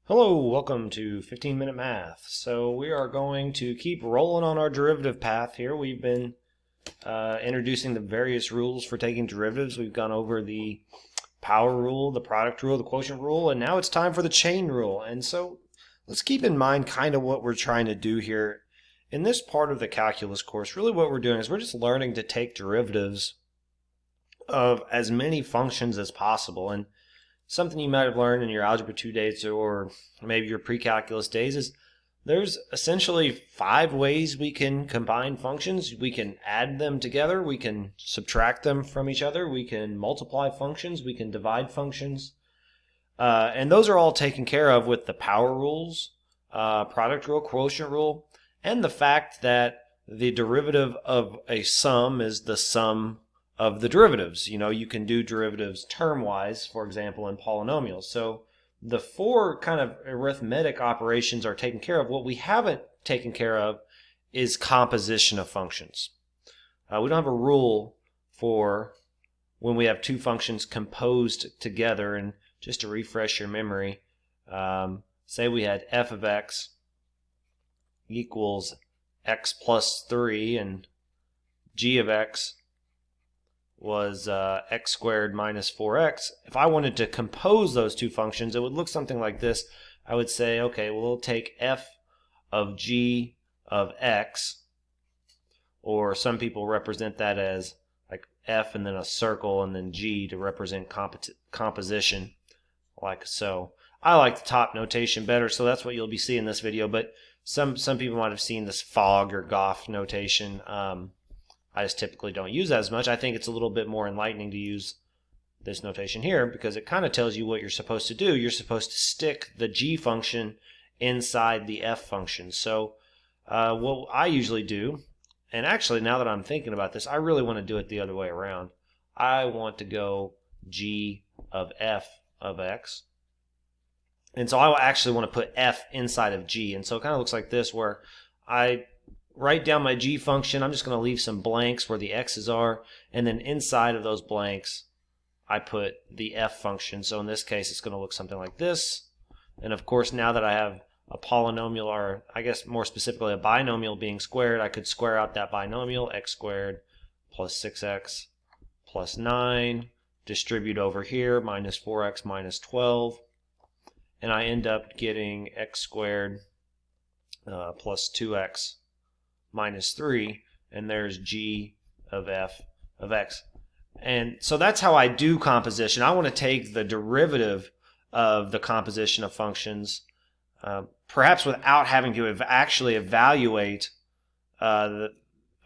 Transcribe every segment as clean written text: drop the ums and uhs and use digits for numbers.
Hello, welcome to 15-Minute Math. So we are going to keep rolling on our derivative path here. We've been introducing the various rules for taking derivatives. We've gone over the power rule, the product rule, the quotient rule, and now it's time for the chain rule. And so let's keep in mind kind of what we're trying to do here. In this part of the calculus course, really what we're doing is we're just learning to take derivatives of as many functions as possible. And something you might have learned in your Algebra 2 days or maybe your pre-calculus days is there's essentially 5 ways we can combine functions. We can add them together, we can subtract them from each other, we can multiply functions, we can divide functions. And those are all taken care of with the power rules, product rule, quotient rule, and the fact that the derivative of a sum is the sum of the derivatives. You know, you can do derivatives term-wise, for example, in polynomials. So the 4 kind of arithmetic operations are taken care of. What we haven't taken care of is composition of functions. We don't have a rule for when we have 2 functions composed together. And just to refresh your memory, say we had f of x equals x plus 3 and g of x was x squared minus 4x. If I wanted to compose those 2 functions, it would look something like this. I would say, okay, well, we'll take f of g of x, or some people represent that as like f and then a circle and then g to represent composition, like so. I like the top notation better, so that's what you'll be seeing in this video, but some people might have seen this Fogg or Goff notation. I just typically don't use that as much. I think it's a little bit more enlightening to use this notation here because it kind of tells you what you're supposed to do. You're supposed to stick the g function inside the f function. So what I usually do, and actually now that I'm thinking about this, I really want to do it the other way around. I want to go g of f of x. And so I actually want to put f inside of g. And so it kind of looks like this, where I write down my g function. I'm just going to leave some blanks where the x's are, and then inside of those blanks I put the f function. So in this case it's going to look something like this. And of course, now that I have a polynomial, or I guess more specifically a binomial being squared, I could square out that binomial. X squared plus 6x plus 9, distribute over here, minus 4x minus 12, and I end up getting x squared plus 2x minus 3, and there's g of f of x. And so that's how I do composition. I want to take the derivative of the composition of functions, perhaps without having to actually evaluate, or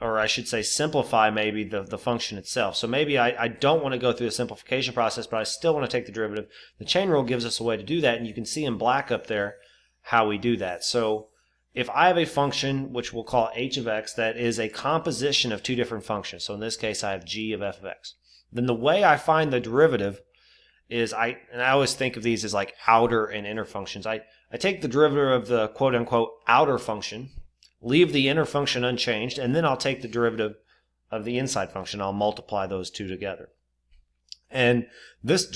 I should say simplify maybe the function itself. So maybe I don't want to go through the simplification process, but I still want to take the derivative. The chain rule gives us a way to do that, and you can see in black up there how we do that. So if I have a function, which we'll call h of x, that is a composition of 2 different functions, so in this case I have g of f of x, then the way I find the derivative is, I always think of these as like outer and inner functions. I take the derivative of the quote-unquote outer function, leave the inner function unchanged, and then I'll take the derivative of the inside function. I'll multiply those 2 together. And this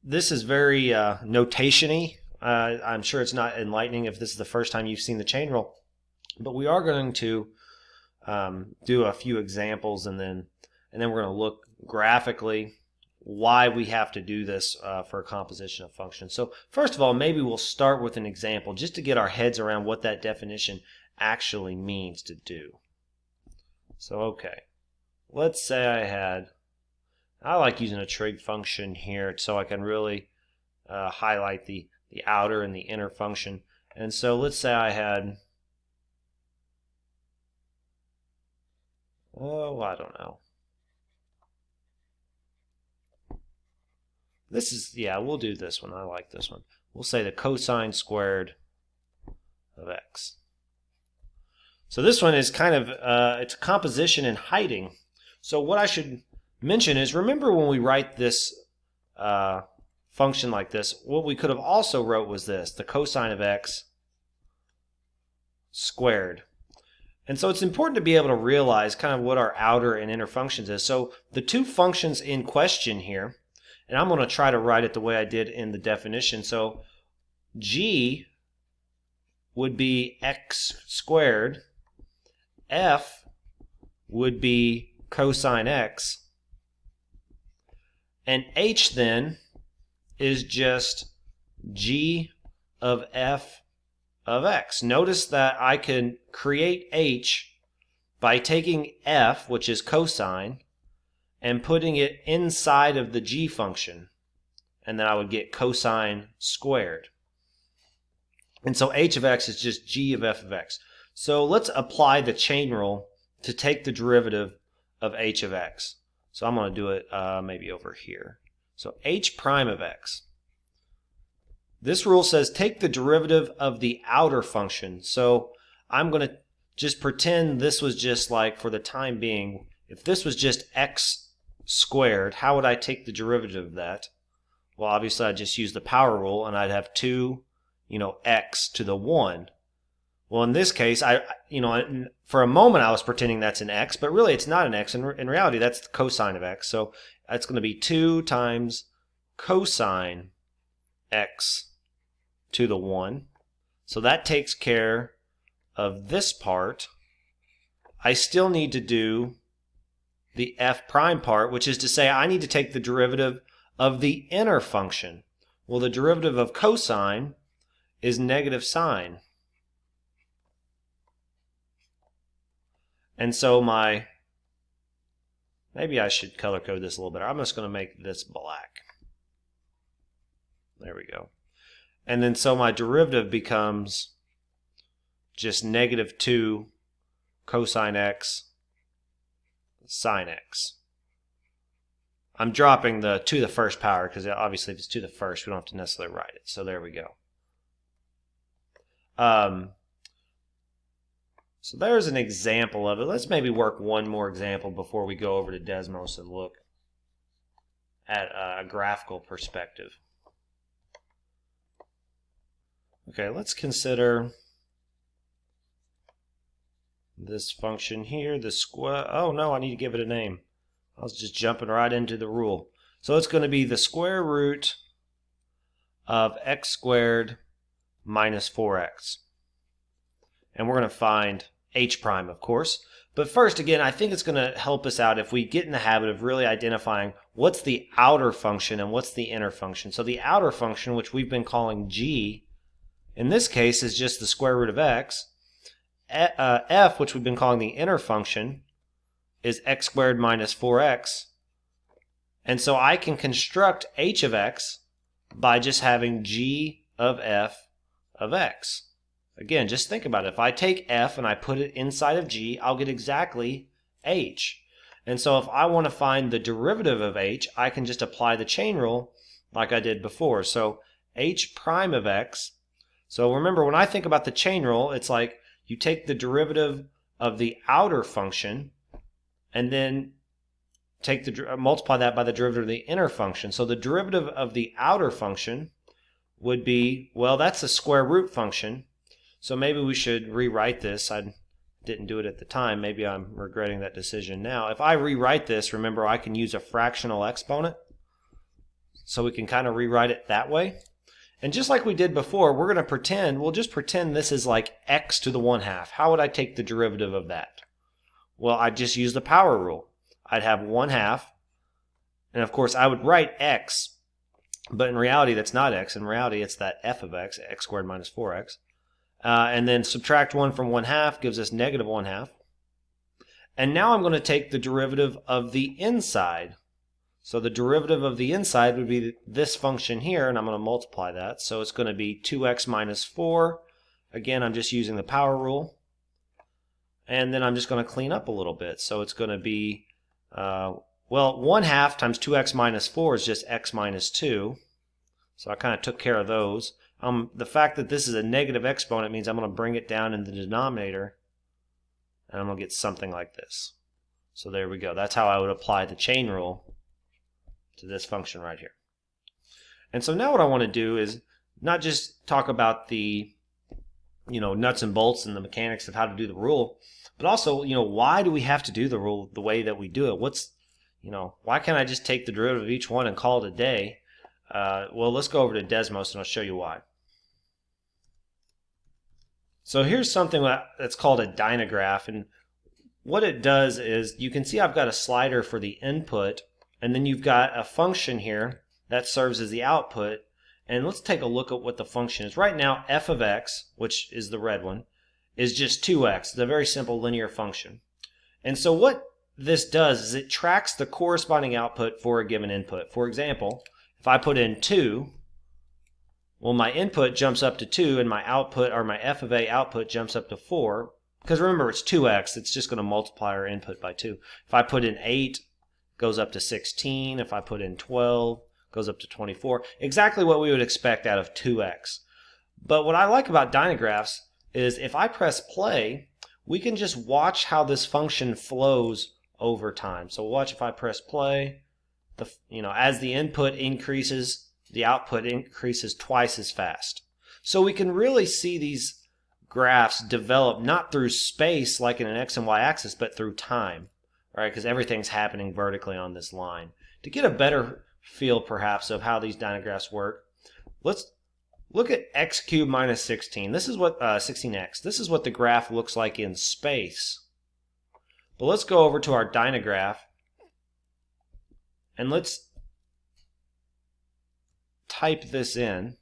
is very notation-y. I'm sure it's not enlightening if this is the first time you've seen the chain rule, but we are going to do a few examples, and then we're going to look graphically why we have to do this for a composition of functions. So first of all, maybe we'll start with an example just to get our heads around what that definition actually means to do. So okay, let's say I like using a trig function here so I can really highlight the outer and the inner function. And so let's say I had, oh, I don't know. This is, yeah, we'll do this one. I like this one. We'll say the cosine squared of x. So this one is kind of, it's a composition in hiding. So what I should mention is, remember when we write this function like this, what we could have also wrote was this, the cosine of x squared. And so it's important to be able to realize kind of what our outer and inner functions is. So the 2 functions in question here, and I'm going to try to write it the way I did in the definition. So G would be x squared, f would be cosine x, and h then is just g of f of x. Notice that I can create h by taking f, which is cosine, and putting it inside of the g function, and then I would get cosine squared. And so h of x is just g of f of x. So let's apply the chain rule to take the derivative of h of x. So I'm going to do it maybe over here. So h prime of x. This rule says take the derivative of the outer function. So I'm going to just pretend this was just like, for the time being, if this was just x squared, how would I take the derivative of that? Well, obviously I'd just use the power rule, and I'd have 2, x to the 1. Well, in this case, for a moment I was pretending that's an x, but really it's not an x. In reality, that's the cosine of x. So that's going to be 2 times cosine x to the 1. So that takes care of this part. I still need to do the f prime part, which is to say I need to take the derivative of the inner function. Well, the derivative of cosine is negative sine. And so maybe I should color code this a little better. I'm just going to make this black. There we go. And then so my derivative becomes just negative 2 cosine x sine x. I'm dropping the to the first power because obviously if it's to the first, we don't have to necessarily write it. So there we go. So there's an example of it. Let's maybe work one more example before we go over to Desmos and look at a graphical perspective. Okay, let's consider this function here, the square. Oh no, I need to give it a name. I was just jumping right into the rule. So it's going to be the square root of x squared minus 4x. And we're going to find h prime, of course. But first, again, I think it's going to help us out if we get in the habit of really identifying what's the outer function and what's the inner function. So the outer function, which we've been calling g, in this case is just the square root of x. F, which we've been calling the inner function, is x squared minus 4x. And so I can construct h of x by just having g of f of x. Again, just think about it. If I take f and I put it inside of g, I'll get exactly h. And so if I want to find the derivative of h, I can just apply the chain rule like I did before. So h prime of x. So remember, when I think about the chain rule, it's like you take the derivative of the outer function and then multiply that by the derivative of the inner function. So the derivative of the outer function would be, well, that's a square root function. So maybe we should rewrite this. I didn't do it at the time. Maybe I'm regretting that decision now. If I rewrite this, remember I can use a fractional exponent. So we can kind of rewrite it that way. And just like we did before, we'll just pretend this is like x to the 1/2. How would I take the derivative of that? Well, I'd just use the power rule. I'd have 1/2. And of course, I would write x, but in reality, that's not x. In reality, it's that f of x, x squared minus 4x. And then subtract 1 from 1/2 gives us negative 1/2. And now I'm going to take the derivative of the inside. So the derivative of the inside would be this function here, and I'm going to multiply that. So it's going to be 2x minus 4. Again, I'm just using the power rule. And then I'm just going to clean up a little bit. So it's going to be, 1/2 times 2x minus 4 is just x minus 2. So I kind of took care of those. The fact that this is a negative exponent means I'm going to bring it down in the denominator, and I'm going to get something like this. So there we go. That's how I would apply the chain rule to this function right here. And so now what I want to do is not just talk about the nuts and bolts and the mechanics of how to do the rule, but also why do we have to do the rule the way that we do it? Why can't I just take the derivative of each one and call it a day? Well, let's go over to Desmos and I'll show you why. So here's something that's called a dynagraph, and what it does is you can see I've got a slider for the input, and then you've got a function here that serves as the output. And let's take a look at what the function is. Right now, f of x, which is the red one, is just 2x. It's a very simple linear function. And so what this does is it tracks the corresponding output for a given input. For example, if I put in 2, well, my input jumps up to 2, and my output, or my f of a output, jumps up to 4. Because remember, it's 2x. It's just going to multiply our input by 2. If I put in 8, it goes up to 16. If I put in 12, it goes up to 24. Exactly what we would expect out of 2x. But what I like about dynagraphs is if I press play, we can just watch how this function flows over time. So watch if I press play, as the input increases, the output increases twice as fast. So we can really see these graphs develop not through space like in an x and y axis, but through time, right? Because everything's happening vertically on this line. To get a better feel perhaps of how these dynagraphs work, let's look at x cubed minus 16. This is what 16x. This is what the graph looks like in space. But let's go over to our dynagraph and let's type this in.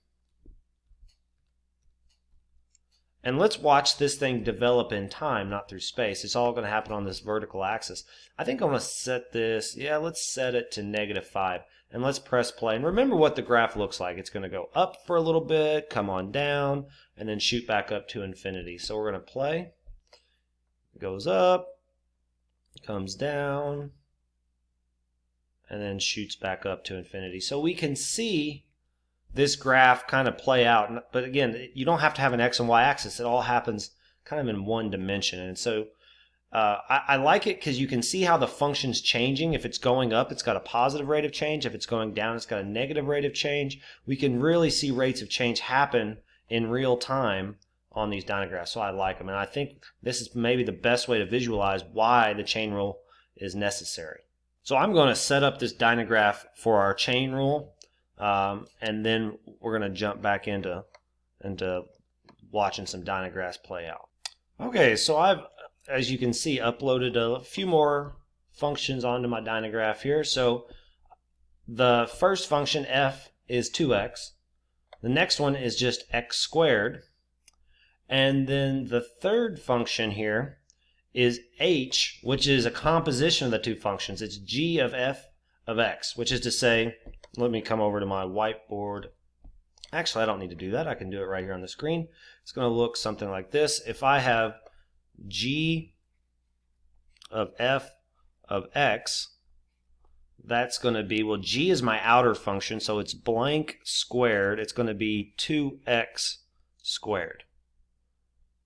And let's watch this thing develop in time, not through space. It's all going to happen on this vertical axis. I think I'm going to set this, let's set it to -5. And let's press play. And remember what the graph looks like. It's going to go up for a little bit, come on down, and then shoot back up to infinity. So we're going to play. It goes up, comes down, and then shoots back up to infinity. So we can see this graph kind of play out. But again, you don't have to have an x and y axis. It all happens kind of in one dimension. And so I like it because you can see how the function's changing. If it's going up, it's got a positive rate of change. If it's going down, it's got a negative rate of change. We can really see rates of change happen in real time on these dynagraphs. So I like them. And I think this is maybe the best way to visualize why the chain rule is necessary. So I'm going to set up this dynagraph for our chain rule. And then we're going to jump back into watching some dynagraphs play out. Okay, so I've, as you can see, uploaded a few more functions onto my dynagraph here. So the first function, f, is 2x. The next one is just x squared. And then the third function here is h, which is a composition of the two functions. It's g of f of x, which is to say, let me come over to my whiteboard. Actually, I don't need to do that. I can do it right here on the screen. It's going to look something like this. If I have g of f of x, that's going to be, well, g is my outer function, so it's blank squared. It's going to be 2x squared.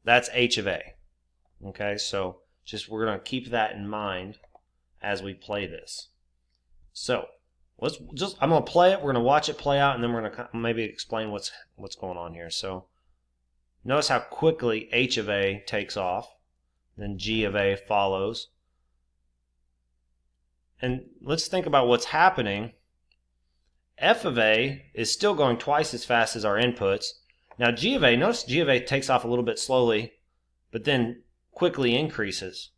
That's h of a. Okay, so we're going to keep that in mind as we play this. So I'm going to play it. We're going to watch it play out, and then we're going to maybe explain what's going on here. So notice how quickly h of a takes off, then g of a follows. And let's think about what's happening. F of a is still going twice as fast as our inputs. Now g of a, notice g of a takes off a little bit slowly, but then quickly increases.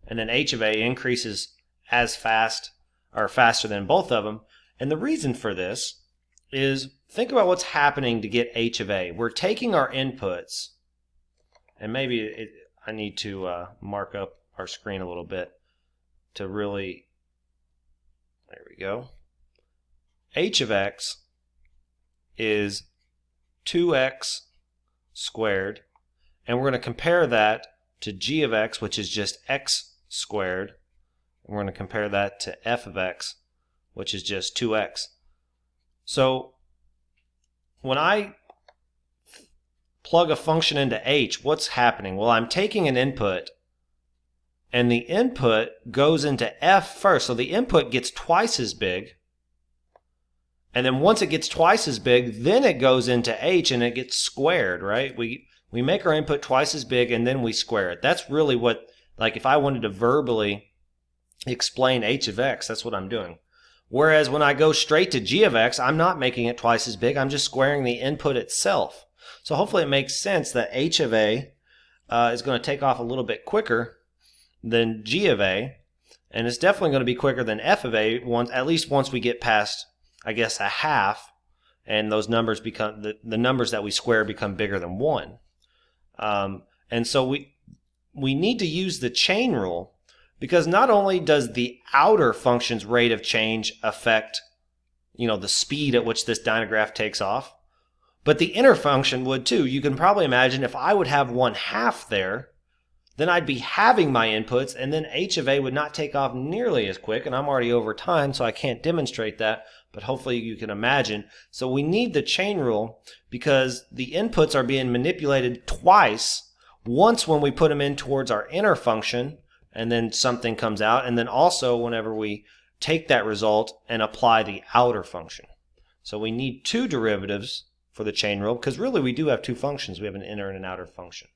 And then h of a increases as fast or faster than both of them. And the reason for this is, think about what's happening to get h of a. We're taking our inputs, and maybe I need to mark up our screen a little bit to really, there we go. H of x is 2x squared, and we're going to compare that to g of x, which is just x squared. We're going to compare that to f of x, which is just 2x. So when I plug a function into h, what's happening? Well, I'm taking an input, and the input goes into f first. So the input gets twice as big. And then once it gets twice as big, then it goes into h and it gets squared, right? We make our input twice as big and then we square it. That's really what, like if I wanted to verbally explain h of x, that's what I'm doing. Whereas when I go straight to g of x, I'm not making it twice as big. I'm just squaring the input itself. So hopefully it makes sense that h of a is going to take off a little bit quicker than g of a, and it's definitely going to be quicker than f of a, at least once we get past, I guess, a half, and those numbers become, the numbers that we square become bigger than 1. And so we need to use the chain rule, because not only does the outer function's rate of change affect, the speed at which this dynograph takes off, but the inner function would too. You can probably imagine if I would have 1/2 there, then I'd be having my inputs, and then h of a would not take off nearly as quick, and I'm already over time, so I can't demonstrate that, but hopefully you can imagine. So we need the chain rule because the inputs are being manipulated twice, once when we put them in towards our inner function, and then something comes out, and then also whenever we take that result and apply the outer function. So we need 2 derivatives for the chain rule, because really we do have 2 functions. We have an inner and an outer function.